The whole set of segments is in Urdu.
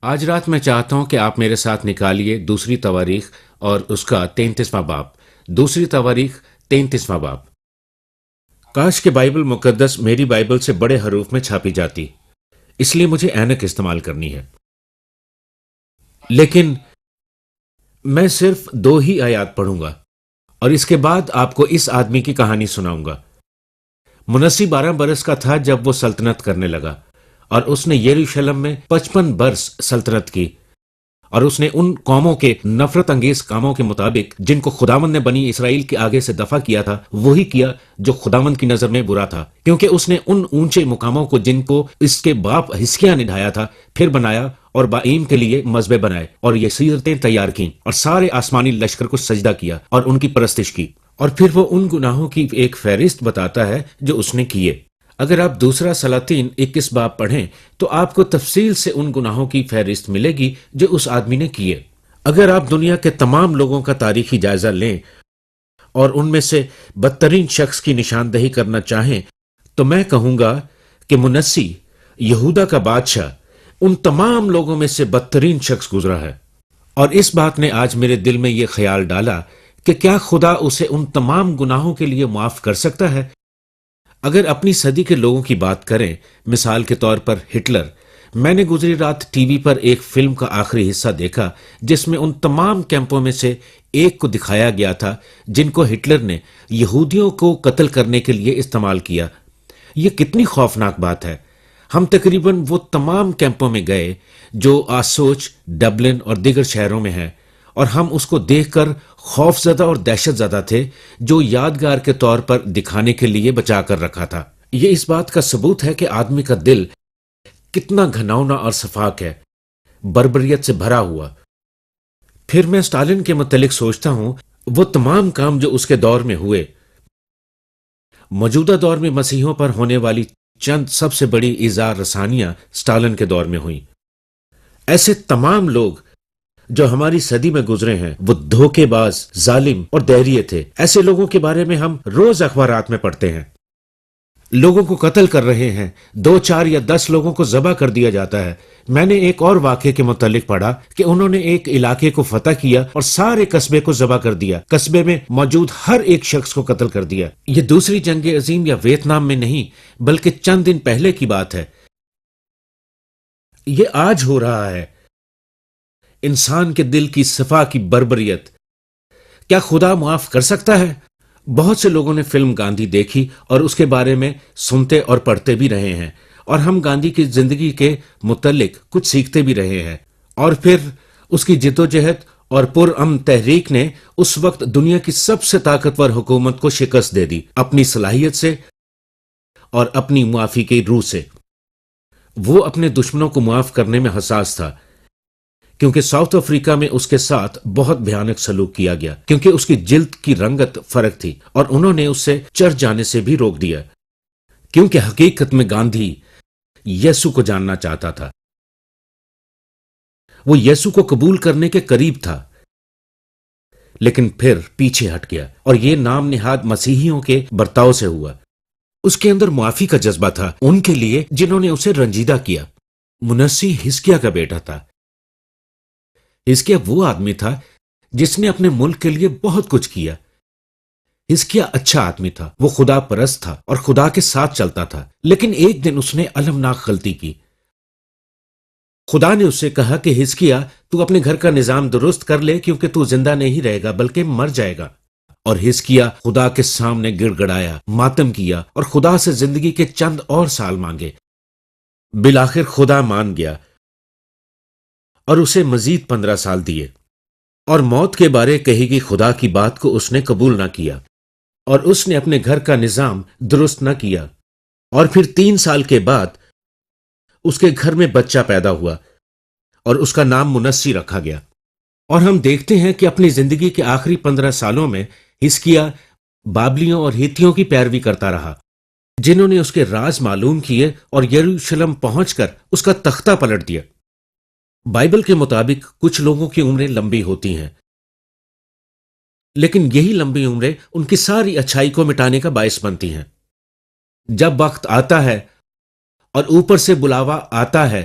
آج رات میں چاہتا ہوں کہ آپ میرے ساتھ نکالیے دوسری تواریخ اور اس کا 33واں باب۔ دوسری تواریخ 33واں باب۔ کاش کہ بائبل مقدس میری بائبل سے بڑے حروف میں چھاپی جاتی، اس لیے مجھے اینک استعمال کرنی ہے، لیکن میں صرف 2 ہی آیات پڑھوں گا اور اس کے بعد آپ کو اس آدمی کی کہانی سناؤں گا۔ منسی 12 برس کا تھا جب وہ سلطنت کرنے لگا، اور اس نے یروشلم میں 55 برس سلطنت کی، اور اس نے ان قوموں کے نفرت انگیز کاموں کے مطابق جن کو خداوند نے بنی اسرائیل کے آگے سے دفع کیا تھا وہی کیا جو خداوند کی نظر میں برا تھا، کیونکہ اس نے ان اونچے مقاموں کو جن کو اس کے باپ حزقیاہ نے ڈھایا تھا پھر بنایا، اور بائیم کے لیے مذبح بنائے اور یہ سیرتیں تیار کیں، اور سارے آسمانی لشکر کو سجدہ کیا اور ان کی پرستش کی۔ اور پھر وہ ان گناہوں کی ایک فہرست بتاتا ہے جو اس نے کیے۔ اگر آپ دوسرا سلاطین 21 باب پڑھیں تو آپ کو تفصیل سے ان گناہوں کی فہرست ملے گی جو اس آدمی نے کیے۔ اگر آپ دنیا کے تمام لوگوں کا تاریخی جائزہ لیں اور ان میں سے بدترین شخص کی نشاندہی کرنا چاہیں تو میں کہوں گا کہ منسی، یہودا کا بادشاہ، ان تمام لوگوں میں سے بدترین شخص گزرا ہے۔ اور اس بات نے آج میرے دل میں یہ خیال ڈالا کہ کیا خدا اسے ان تمام گناہوں کے لیے معاف کر سکتا ہے؟ اگر اپنی صدی کے لوگوں کی بات کریں، مثال کے طور پر ہٹلر، میں نے گزری رات ٹی وی پر ایک فلم کا آخری حصہ دیکھا جس میں ان تمام کیمپوں میں سے ایک کو دکھایا گیا تھا جن کو ہٹلر نے یہودیوں کو قتل کرنے کے لیے استعمال کیا۔ یہ کتنی خوفناک بات ہے۔ ہم تقریباً وہ تمام کیمپوں میں گئے جو آسوچ، ڈبلن اور دیگر شہروں میں ہیں، اور ہم اس کو دیکھ کر خوف زدہ اور دہشت زدہ تھے، جو یادگار کے طور پر دکھانے کے لیے بچا کر رکھا تھا۔ یہ اس بات کا ثبوت ہے کہ آدمی کا دل کتنا گھناؤنا اور سفاک ہے، بربریت سے بھرا ہوا۔ پھر میں اسٹالن کے متعلق سوچتا ہوں، وہ تمام کام جو اس کے دور میں ہوئے۔ موجودہ دور میں مسیحوں پر ہونے والی چند سب سے بڑی ایذا رسانیاں اسٹالن کے دور میں ہوئیں۔ ایسے تمام لوگ جو ہماری صدی میں گزرے ہیں وہ دھوکے باز، ظالم اور دہریے تھے۔ ایسے لوگوں کے بارے میں ہم روز اخبارات میں پڑھتے ہیں۔ لوگوں کو قتل کر رہے ہیں، 2، 4 یا 10 لوگوں کو ذبح کر دیا جاتا ہے۔ میں نے ایک اور واقعے کے متعلق پڑھا کہ انہوں نے ایک علاقے کو فتح کیا اور سارے قصبے کو ذبح کر دیا، قصبے میں موجود ہر ایک شخص کو قتل کر دیا۔ یہ دوسری جنگ عظیم یا ویتنام میں نہیں بلکہ چند دن پہلے کی بات ہے۔ یہ آج ہو رہا ہے۔ انسان کے دل کی صفا کی بربریت کیا خدا معاف کر سکتا ہے؟ بہت سے لوگوں نے فلم گاندھی دیکھی اور اس کے بارے میں سنتے اور پڑھتے بھی رہے ہیں، اور ہم گاندھی کی زندگی کے متعلق کچھ سیکھتے بھی رہے ہیں۔ اور پھر اس کی جدوجہد اور پرامن تحریک نے اس وقت دنیا کی سب سے طاقتور حکومت کو شکست دے دی، اپنی صلاحیت سے اور اپنی معافی کی روح سے۔ وہ اپنے دشمنوں کو معاف کرنے میں حساس تھا، کیونکہ ساؤتھ افریقہ میں اس کے ساتھ بہت بھیانک سلوک کیا گیا، کیونکہ اس کی جلد کی رنگت فرق تھی، اور انہوں نے اسے چرچ جانے سے بھی روک دیا، کیونکہ حقیقت میں گاندھی یسوع کو جاننا چاہتا تھا۔ وہ یسوع کو قبول کرنے کے قریب تھا، لیکن پھر پیچھے ہٹ گیا، اور یہ نام نہاد مسیحیوں کے برتاؤ سے ہوا۔ اس کے اندر معافی کا جذبہ تھا ان کے لیے جنہوں نے اسے رنجیدہ کیا۔ منسی حزقیاہ کا بیٹا تھا۔ حزقیاہ وہ آدمی تھا جس نے اپنے ملک کے لیے بہت کچھ کیا۔ حزقیاہ اچھا آدمی تھا، وہ خدا پرست تھا اور خدا کے ساتھ چلتا تھا، لیکن ایک دن اس نے المناک غلطی کی۔ خدا نے اس سے کہا کہ حزقیاہ، تو اپنے گھر کا نظام درست کر لے، کیونکہ تو زندہ نہیں رہے گا بلکہ مر جائے گا۔ اور حزقیاہ خدا کے سامنے گڑ گڑایا، ماتم کیا اور خدا سے زندگی کے چند اور سال مانگے۔ بالآخر خدا مان گیا اور اسے مزید 15 سال دیے، اور موت کے بارے کہی گئی خدا کی بات کو اس نے قبول نہ کیا، اور اس نے اپنے گھر کا نظام درست نہ کیا۔ اور پھر 3 سال کے بعد اس کے گھر میں بچہ پیدا ہوا اور اس کا نام منسی رکھا گیا۔ اور ہم دیکھتے ہیں کہ اپنی زندگی کے آخری 15 سالوں میں حزقیاہ بابلیوں اور ہیتیوں کی پیروی کرتا رہا، جنہوں نے اس کے راز معلوم کیے اور یروشلم پہنچ کر اس کا تختہ پلٹ دیا۔ بائبل کے مطابق کچھ لوگوں کی عمریں لمبی ہوتی ہیں، لیکن یہی لمبی عمریں ان کی ساری اچھائی کو مٹانے کا باعث بنتی ہیں۔ جب وقت آتا ہے اور اوپر سے بلاوا آتا ہے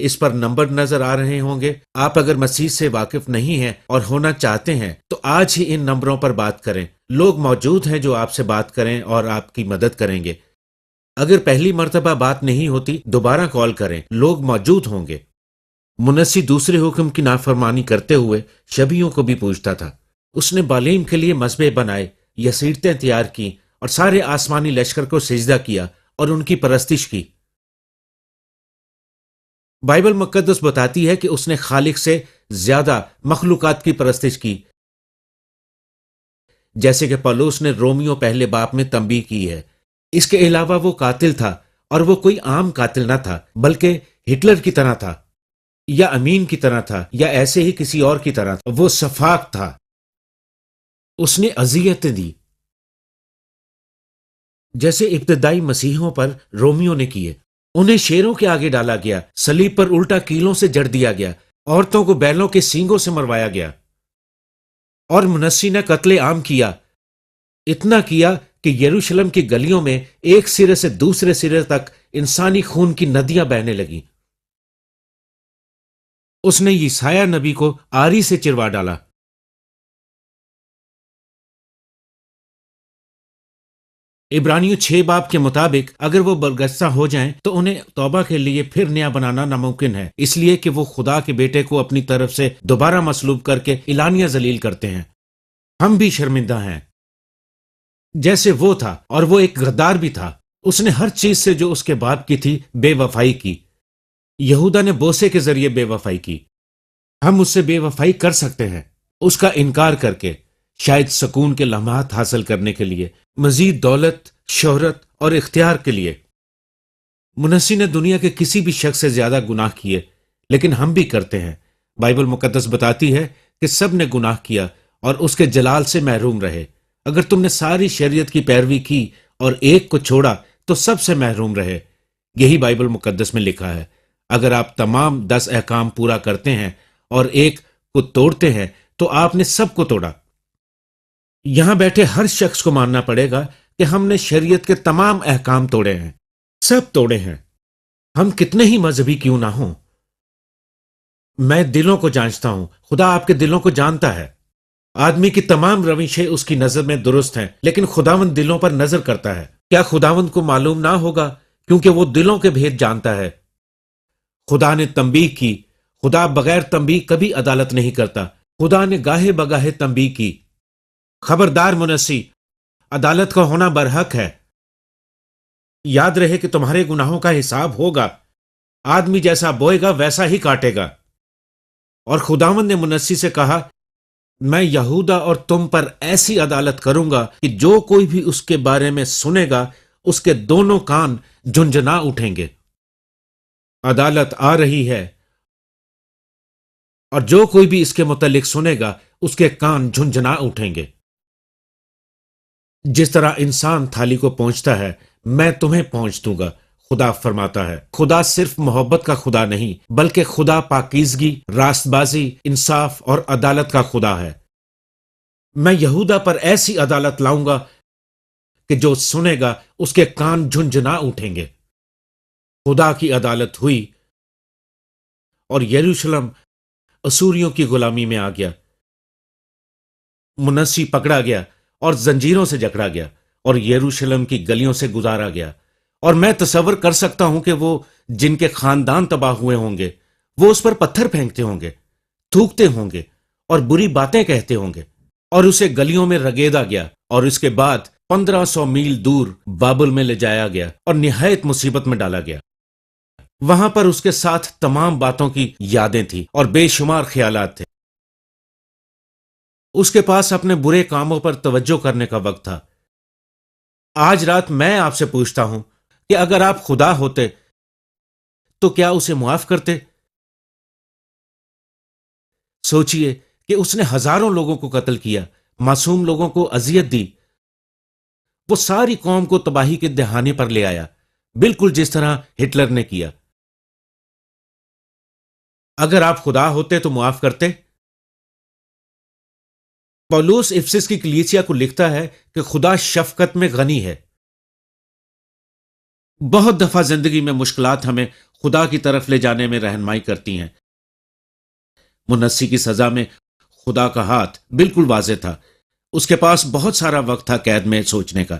اس پر نمبر نظر آ رہے ہوں گے۔ آپ اگر مسیح سے واقف نہیں ہیں اور ہونا چاہتے ہیں تو آج ہی ان نمبروں پر بات کریں۔ لوگ موجود ہیں جو آپ سے بات کریں اور آپ کی مدد کریں گے۔ اگر پہلی مرتبہ بات نہیں ہوتی دوبارہ کال کریں، لوگ موجود ہوں گے۔ منسی دوسرے حکم کی نافرمانی کرتے ہوئے شبیوں کو بھی پوچھتا تھا۔ اس نے بالیم کے لیے مذبح بنائے، یسیرتیں تیار کی اور سارے آسمانی لشکر کو سجدہ کیا اور ان کی پرستش کی۔ بائبل مقدس بتاتی ہے کہ اس نے خالق سے زیادہ مخلوقات کی پرستش کی، جیسے کہ پولس نے رومیو پہلے باب میں تنبیہ کی ہے۔ اس کے علاوہ وہ قاتل تھا، اور وہ کوئی عام قاتل نہ تھا بلکہ ہٹلر کی طرح تھا، یا امین کی طرح تھا، یا ایسے ہی کسی اور کی طرح تھا۔ وہ سفاک تھا۔ اس نے اذیتیں دی جیسے ابتدائی مسیحوں پر رومیو نے کیے۔ انہیں شیروں کے آگے ڈالا گیا، صلیب پر الٹا کیلوں سے جڑ دیا گیا، عورتوں کو بیلوں کے سینگوں سے مروایا گیا، اور منسی نے قتل عام کیا۔ اتنا کیا کہ یروشلم کی گلیوں میں ایک سرے سے دوسرے سرے تک انسانی خون کی ندیاں بہنے لگیں۔ اس نے یسایہ نبی کو آری سے چروا ڈالا۔ عبرانیوں 6 باب کے مطابق اگر وہ برگشتہ ہو جائیں تو انہیں توبہ کے لیے پھر نیا بنانا ناممکن ہے، اس لیے کہ وہ خدا کے بیٹے کو اپنی طرف سے دوبارہ مصلوب کر کے اعلانیہ ذلیل کرتے ہیں۔ ہم بھی شرمندہ ہیں جیسے وہ تھا، اور وہ ایک غدار بھی تھا۔ اس نے ہر چیز سے جو اس کے باپ کی تھی بے وفائی کی۔ یہودا نے بوسے کے ذریعے بے وفائی کی۔ ہم اس سے بے وفائی کر سکتے ہیں، اس کا انکار کر کے، شاید سکون کے لمحات حاصل کرنے کے لیے، مزید دولت، شہرت اور اختیار کے لیے۔ منسی نے دنیا کے کسی بھی شخص سے زیادہ گناہ کیے، لیکن ہم بھی کرتے ہیں۔ بائبل مقدس بتاتی ہے کہ سب نے گناہ کیا اور اس کے جلال سے محروم رہے۔ اگر تم نے ساری شریعت کی پیروی کی اور ایک کو چھوڑا تو سب سے محروم رہے۔ یہی بائبل مقدس میں لکھا ہے۔ اگر آپ تمام 10 احکام پورا کرتے ہیں اور ایک کو توڑتے ہیں تو آپ نے سب کو توڑا۔ یہاں بیٹھے ہر شخص کو ماننا پڑے گا کہ ہم نے شریعت کے تمام احکام توڑے ہیں، سب توڑے ہیں، ہم کتنے ہی مذہبی کیوں نہ ہوں۔ میں دلوں کو جانچتا ہوں، خدا آپ کے دلوں کو جانتا ہے۔ آدمی کی تمام روشیں اس کی نظر میں درست ہیں، لیکن خداوند دلوں پر نظر کرتا ہے۔ کیا خداوند کو معلوم نہ ہوگا؟ کیونکہ وہ دلوں کے بھید جانتا ہے۔ خدا نے تنبیہ کی۔ خدا بغیر تنبیہ کبھی عدالت نہیں کرتا۔ خدا نے گاہے بگاہے تنبیہ کی۔ خبردار منسی، عدالت کا ہونا برحق ہے۔ یاد رہے کہ تمہارے گناہوں کا حساب ہوگا۔ آدمی جیسا بوئے گا ویسا ہی کاٹے گا۔ اور خداوند نے منسی سے کہا، میں یہودا اور تم پر ایسی عدالت کروں گا کہ جو کوئی بھی اس کے بارے میں سنے گا اس کے دونوں کان جھنجھنا اٹھیں گے۔ عدالت آ رہی ہے، اور جو کوئی بھی اس کے متعلق سنے گا اس کے کان جھنجھنا اٹھیں گے۔ جس طرح انسان تھالی کو پہنچتا ہے، میں تمہیں پہنچ دوں گا، خدا فرماتا ہے۔ خدا صرف محبت کا خدا نہیں بلکہ خدا پاکیزگی، راست بازی، انصاف اور عدالت کا خدا ہے۔ میں یہودا پر ایسی عدالت لاؤں گا کہ جو سنے گا اس کے کان جھنجھنا اٹھیں گے۔ خدا کی عدالت ہوئی اور یروشلم اسوریوں کی غلامی میں آ گیا۔ منسی پکڑا گیا اور زنجیروں سے جکڑا گیا اور یروشلم کی گلیوں سے گزارا گیا۔ اور میں تصور کر سکتا ہوں کہ وہ جن کے خاندان تباہ ہوئے ہوں گے، وہ اس پر پتھر پھینکتے ہوں گے، تھوکتے ہوں گے اور بری باتیں کہتے ہوں گے، اور اسے گلیوں میں رگیدا گیا، اور اس کے بعد 1500 میل دور بابل میں لے جایا گیا اور نہایت مصیبت میں ڈالا گیا۔ وہاں پر اس کے ساتھ تمام باتوں کی یادیں تھیں اور بے شمار خیالات تھے۔ اس کے پاس اپنے برے کاموں پر توجہ کرنے کا وقت تھا۔ آج رات میں آپ سے پوچھتا ہوں کہ اگر آپ خدا ہوتے تو کیا اسے معاف کرتے؟ سوچئے کہ اس نے ہزاروں لوگوں کو قتل کیا، معصوم لوگوں کو اذیت دی، وہ ساری قوم کو تباہی کے دہانے پر لے آیا، بالکل جس طرح ہٹلر نے کیا۔ اگر آپ خدا ہوتے تو معاف کرتے؟ پولس افسس کی کلیسیا کو لکھتا ہے کہ خدا شفقت میں غنی ہے۔ بہت دفعہ زندگی میں مشکلات ہمیں خدا کی طرف لے جانے میں رہنمائی کرتی ہیں۔ منسی کی سزا میں خدا کا ہاتھ بالکل واضح تھا۔ اس کے پاس بہت سارا وقت تھا قید میں سوچنے کا۔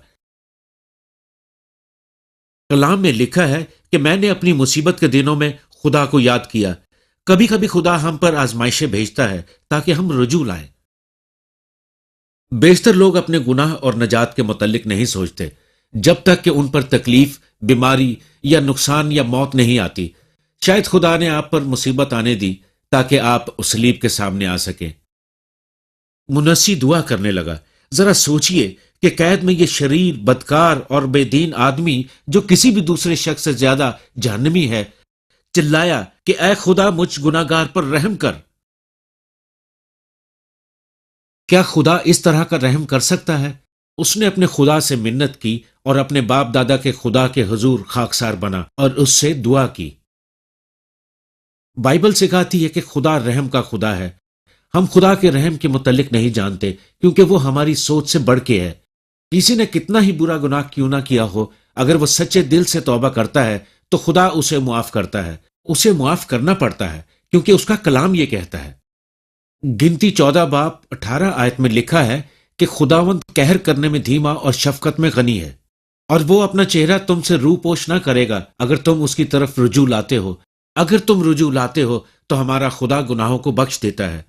کلام میں لکھا ہے کہ میں نے اپنی مصیبت کے دنوں میں خدا کو یاد کیا۔ کبھی کبھی خدا ہم پر آزمائشیں بھیجتا ہے تاکہ ہم رجوع لائیں۔ بیشتر لوگ اپنے گناہ اور نجات کے متعلق نہیں سوچتے جب تک کہ ان پر تکلیف، بیماری یا نقصان یا موت نہیں آتی۔ شاید خدا نے آپ پر مصیبت آنے دی تاکہ آپ صلیب کے سامنے آ سکیں۔ منسی دعا کرنے لگا، ذرا سوچئے کہ قید میں یہ شریر، بدکار اور بے دین آدمی جو کسی بھی دوسرے شخص سے زیادہ جہنمی ہے، چلایا کہ اے خدا مجھ گناہگار پر رحم کر۔ کیا خدا اس طرح کا رحم کر سکتا ہے؟ اس نے اپنے خدا سے منت کی اور اپنے باپ دادا کے خدا کے حضور خاکسار بنا اور اس سے دعا کی۔ بائبل سکھاتی ہے کہ خدا رحم کا خدا ہے۔ ہم خدا کے رحم کے متعلق نہیں جانتے کیونکہ وہ ہماری سوچ سے بڑھ کے ہے۔ کسی نے کتنا ہی برا گناہ کیوں نہ کیا ہو، اگر وہ سچے دل سے توبہ کرتا ہے تو خدا اسے معاف کرتا ہے۔ اسے معاف کرنا پڑتا ہے کیونکہ اس کا کلام یہ کہتا ہے۔ گنتی 14 باب 18 آیت میں لکھا ہے کہ خداوند قہر کرنے میں دھیما اور شفقت میں غنی ہے، اور وہ اپنا چہرہ تم سے رو پوش نہ کرے گا اگر تم اس کی طرف رجوع لاتے ہو۔ اگر تم رجوع لاتے ہو تو ہمارا خدا گناہوں کو بخش دیتا ہے۔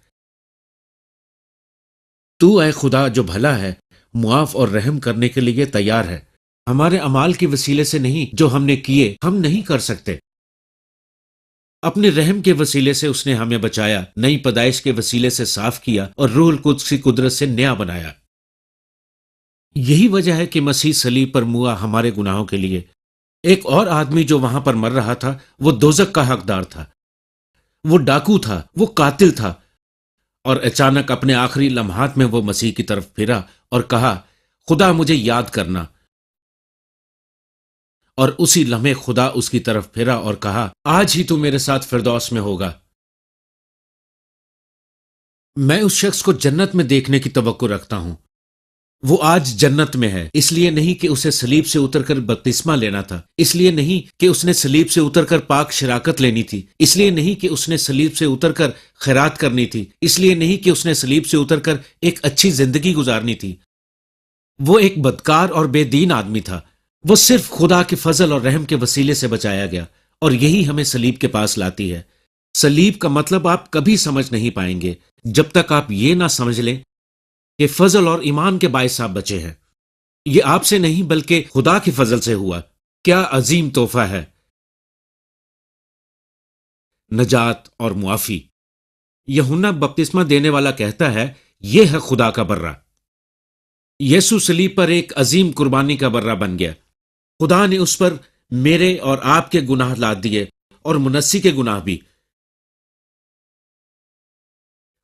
تو اے خدا جو بھلا ہے، معاف اور رحم کرنے کے لیے تیار ہے۔ ہمارے اعمال کے وسیلے سے نہیں جو ہم نے کیے ہم نہیں کر سکتے۔ اپنے رحم کے وسیلے سے اس نے ہمیں بچایا، نئی پیدائش کے وسیلے سے صاف کیا اور روح القدس کی قدرت سے نیا بنایا۔ یہی وجہ ہے کہ مسیح صلیب پر موا ہمارے گناہوں کے لیے۔ ایک اور آدمی جو وہاں پر مر رہا تھا وہ دوزخ کا حقدار تھا۔ وہ ڈاکو تھا، وہ قاتل تھا، اور اچانک اپنے آخری لمحات میں وہ مسیح کی طرف پھرا اور کہا، خدا مجھے یاد کرنا۔ اور اسی لمحے خدا اس کی طرف پھرا اور کہا، آج ہی تو میرے ساتھ فردوس میں ہوگا۔ میں اس شخص کو جنت میں دیکھنے کی توقع رکھتا ہوں۔ وہ آج جنت میں ہے، اس لیے نہیں کہ اسے صلیب سے اتر کر بپتسمہ لینا تھا، اس لیے نہیں کہ اس نے صلیب سے اتر کر پاک شراکت لینی تھی، اس لیے نہیں کہ اس نے صلیب سے اتر کر خیرات کرنی تھی، اس لیے نہیں کہ اس نے صلیب سے اتر کر ایک اچھی زندگی گزارنی تھی۔ وہ ایک بدکار اور بے دین آدمی تھا۔ وہ صرف خدا کے فضل اور رحم کے وسیلے سے بچایا گیا، اور یہی ہمیں صلیب کے پاس لاتی ہے۔ صلیب کا مطلب آپ کبھی سمجھ نہیں پائیں گے جب تک آپ یہ نہ سمجھ لیں کہ فضل اور ایمان کے باعث آپ بچے ہیں۔ یہ آپ سے نہیں بلکہ خدا کے فضل سے ہوا۔ کیا عظیم تحفہ ہے! نجات اور معافی۔ یوحنا بپتسمہ دینے والا کہتا ہے، یہ ہے خدا کا برہ۔ یسوع صلیب پر ایک عظیم قربانی کا برہ بن گیا۔ خدا نے اس پر میرے اور آپ کے گناہ لاد دیے، اور منسی کے گناہ بھی۔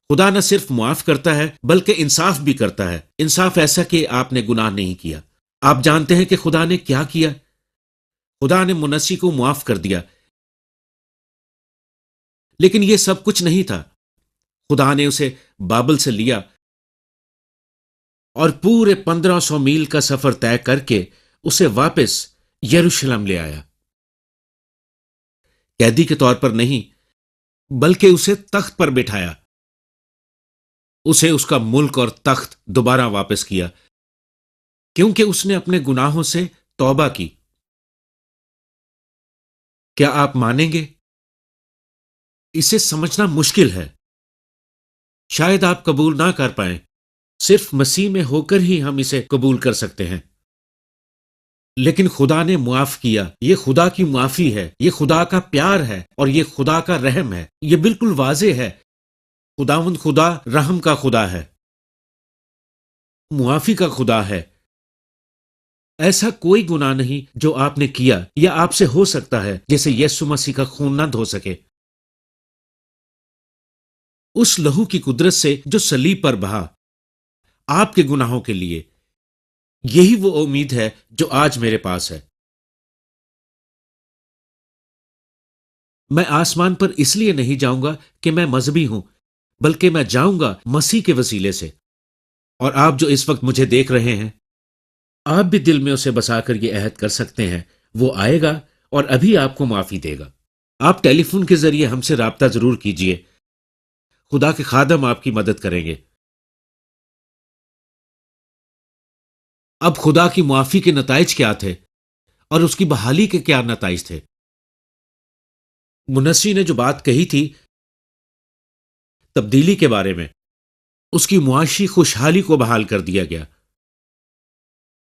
خدا نہ صرف معاف کرتا ہے بلکہ انصاف بھی کرتا ہے۔ انصاف ایسا کہ آپ نے گناہ نہیں کیا۔ آپ جانتے ہیں کہ خدا نے کیا کیا؟ خدا نے منسی کو معاف کر دیا۔ لیکن یہ سب کچھ نہیں تھا۔ خدا نے اسے بابل سے لیا اور پورے 1500 میل کا سفر طے کر کے اسے واپس یروشلم لے آیا۔ قیدی کے طور پر نہیں، بلکہ اسے تخت پر بٹھایا۔ اسے اس کا ملک اور تخت دوبارہ واپس کیا، کیونکہ اس نے اپنے گناہوں سے توبہ کی۔ کیا آپ مانیں گے؟ اسے سمجھنا مشکل ہے، شاید آپ قبول نہ کر پائیں۔ صرف مسیح میں ہو کر ہی ہم اسے قبول کر سکتے ہیں۔ لیکن خدا نے معاف کیا۔ یہ خدا کی معافی ہے، یہ خدا کا پیار ہے، اور یہ خدا کا رحم ہے۔ یہ بالکل واضح ہے۔ خداوند خدا رحم کا خدا ہے، معافی کا خدا ہے۔ ایسا کوئی گناہ نہیں جو آپ نے کیا یا آپ سے ہو سکتا ہے جسے یسوع مسیح کا خون نہ دھو سکے۔ اس لہو کی قدرت سے جو صلیب پر بہا آپ کے گناہوں کے لیے، یہی وہ امید ہے جو آج میرے پاس ہے۔ میں آسمان پر اس لیے نہیں جاؤں گا کہ میں مذہبی ہوں، بلکہ میں جاؤں گا مسیح کے وسیلے سے۔ اور آپ جو اس وقت مجھے دیکھ رہے ہیں، آپ بھی دل میں اسے بسا کر یہ عہد کر سکتے ہیں، وہ آئے گا اور ابھی آپ کو معافی دے گا۔ آپ ٹیلی فون کے ذریعے ہم سے رابطہ ضرور کیجیے. خدا کے خادم آپ کی مدد کریں گے. اب خدا کی معافی کے نتائج کیا تھے اور اس کی بحالی کے کیا نتائج تھے؟ منسی نے جو بات کہی تھی تبدیلی کے بارے میں، اس کی معاشی خوشحالی کو بحال کر دیا گیا.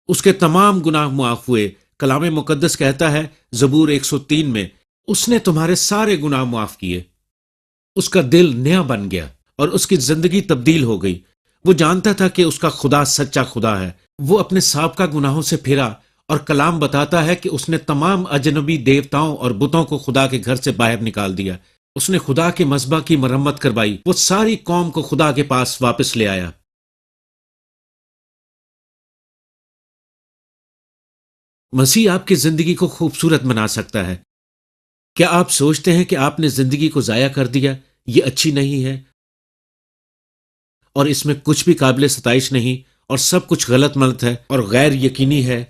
اس کے تمام گناہ معاف ہوئے. کلام مقدس کہتا ہے زبور 103 میں، اس نے تمہارے سارے گناہ معاف کیے. اس کا دل نیا بن گیا اور اس کی زندگی تبدیل ہو گئی. وہ جانتا تھا کہ اس کا خدا سچا خدا ہے. وہ اپنے سابقہ گناہوں سے پھرا اور کلام بتاتا ہے کہ اس نے تمام اجنبی دیوتاؤں اور بتوں کو خدا کے گھر سے باہر نکال دیا. اس نے خدا کے مذبح کی مرمت کروائی. وہ ساری قوم کو خدا کے پاس واپس لے آیا. مسیح آپ کی زندگی کو خوبصورت بنا سکتا ہے. کیا آپ سوچتے ہیں کہ آپ نے زندگی کو ضائع کر دیا، یہ اچھی نہیں ہے اور اس میں کچھ بھی قابل ستائش نہیں اور سب کچھ غلط ملت ہے اور غیر یقینی ہے؟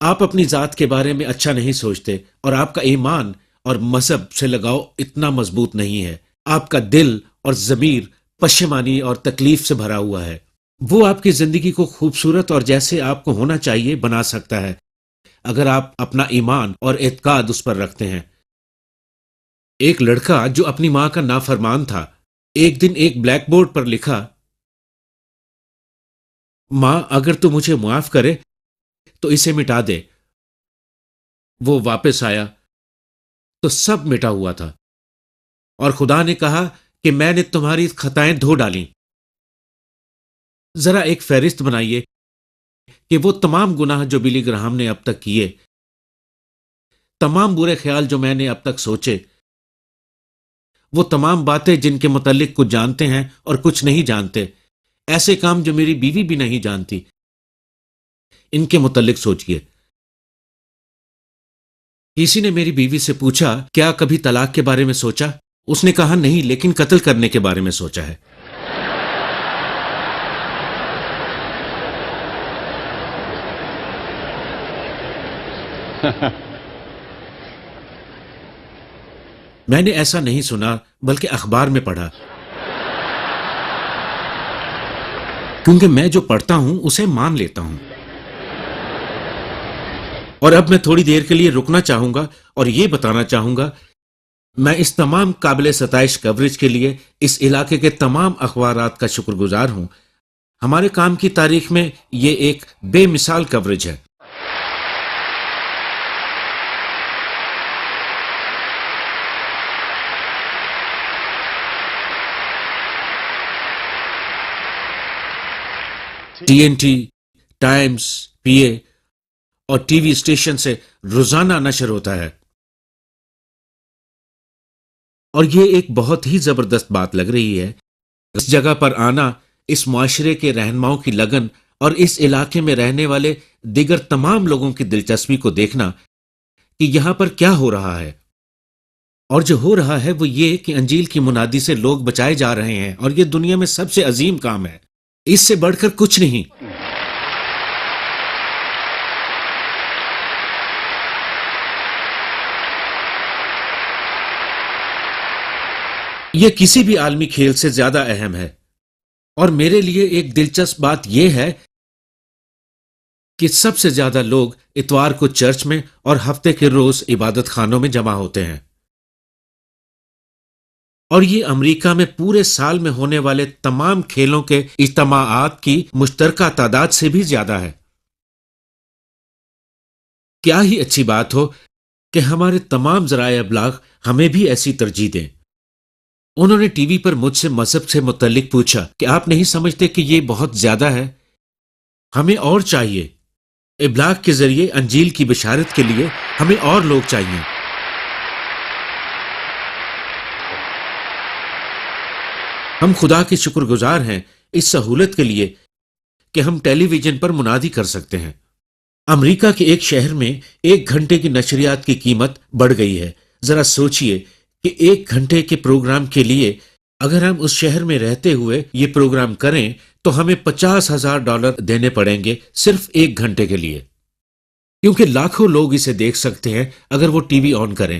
آپ اپنی ذات کے بارے میں اچھا نہیں سوچتے اور آپ کا ایمان اور مذہب سے لگاؤ اتنا مضبوط نہیں ہے. آپ کا دل اور ضمیر پشیمانی اور تکلیف سے بھرا ہوا ہے. وہ آپ کی زندگی کو خوبصورت اور جیسے آپ کو ہونا چاہیے بنا سکتا ہے اگر آپ اپنا ایمان اور اعتقاد اس پر رکھتے ہیں. ایک لڑکا جو اپنی ماں کا نافرمان تھا، ایک دن ایک بلیک بورڈ پر لکھا، ماں اگر تو مجھے معاف کرے تو اسے مٹا دے. وہ واپس آیا تو سب مٹا ہوا تھا اور خدا نے کہا کہ میں نے تمہاری خطائیں دھو ڈالیں. ذرا ایک فہرست بنائیے کہ وہ تمام گناہ جو بلی گراہم نے اب تک کیے، تمام برے خیال جو میں نے اب تک سوچے، وہ تمام باتیں جن کے متعلق کچھ جانتے ہیں اور کچھ نہیں جانتے، ایسے کام جو میری بیوی بھی نہیں جانتی، ان کے متعلق سوچئے. کسی نے میری بیوی سے پوچھا کیا کبھی طلاق کے بارے میں سوچا؟ اس نے کہا نہیں، لیکن قتل کرنے کے بارے میں سوچا ہے. میں نے ایسا نہیں سنا بلکہ اخبار میں پڑھا، کیونکہ میں جو پڑھتا ہوں اسے مان لیتا ہوں. اور اب میں تھوڑی دیر کے لیے رکنا چاہوں گا اور یہ بتانا چاہوں گا میں اس تمام قابل ستائش کوریج کے لیے اس علاقے کے تمام اخبارات کا شکر گزار ہوں. ہمارے کام کی تاریخ میں یہ ایک بے مثال کوریج ہے. ٹی این ٹی، ٹائمز، پی اے اور ٹی وی اسٹیشن سے روزانہ نشر ہوتا ہے. اور یہ ایک بہت ہی زبردست بات لگ رہی ہے. اس جگہ پر آنا، اس معاشرے کے رہنماؤں کی لگن اور اس علاقے میں رہنے والے دیگر تمام لوگوں کی دلچسپی کو دیکھنا کہ یہاں پر کیا ہو رہا ہے. اور جو ہو رہا ہے وہ یہ کہ انجیل کی منادی سے لوگ بچائے جا رہے ہیں، اور یہ دنیا میں سب سے عظیم کام ہے. اس سے بڑھ کر کچھ نہیں. یہ کسی بھی عالمی کھیل سے زیادہ اہم ہے. اور میرے لیے ایک دلچسپ بات یہ ہے کہ سب سے زیادہ لوگ اتوار کو چرچ میں اور ہفتے کے روز عبادت خانوں میں جمع ہوتے ہیں. اور یہ امریکہ میں پورے سال میں ہونے والے تمام کھیلوں کے اجتماعات کی مشترکہ تعداد سے بھی زیادہ ہے. کیا ہی اچھی بات ہو کہ ہمارے تمام ذرائع ابلاغ ہمیں بھی ایسی ترجیح دیں. انہوں نے ٹی وی پر مجھ سے مذہب سے متعلق پوچھا کہ آپ نہیں سمجھتے کہ یہ بہت زیادہ ہے؟ ہمیں اور چاہیے. ابلاغ کے ذریعے انجیل کی بشارت کے لیے ہمیں اور لوگ چاہیے. ہم خدا کے شکر گزار ہیں اس سہولت کے لیے کہ ہم ٹیلی ویژن پر منادی کر سکتے ہیں. امریکہ کے ایک شہر میں 1 گھنٹے کی نشریات کی قیمت بڑھ گئی ہے. ذرا سوچئے کہ 1 گھنٹے کے پروگرام کے لیے اگر ہم اس شہر میں رہتے ہوئے یہ پروگرام کریں تو ہمیں $50,000 دینے پڑیں گے صرف 1 گھنٹے کے لیے، کیونکہ لاکھوں لوگ اسے دیکھ سکتے ہیں اگر وہ ٹی وی آن کریں.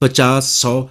50, 100,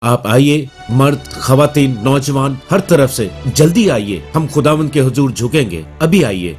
آپ آئیے، مرد، خواتین، نوجوان، ہر طرف سے جلدی آئیے، ہم خداوند کے حضور جھکیں گے، ابھی آئیے۔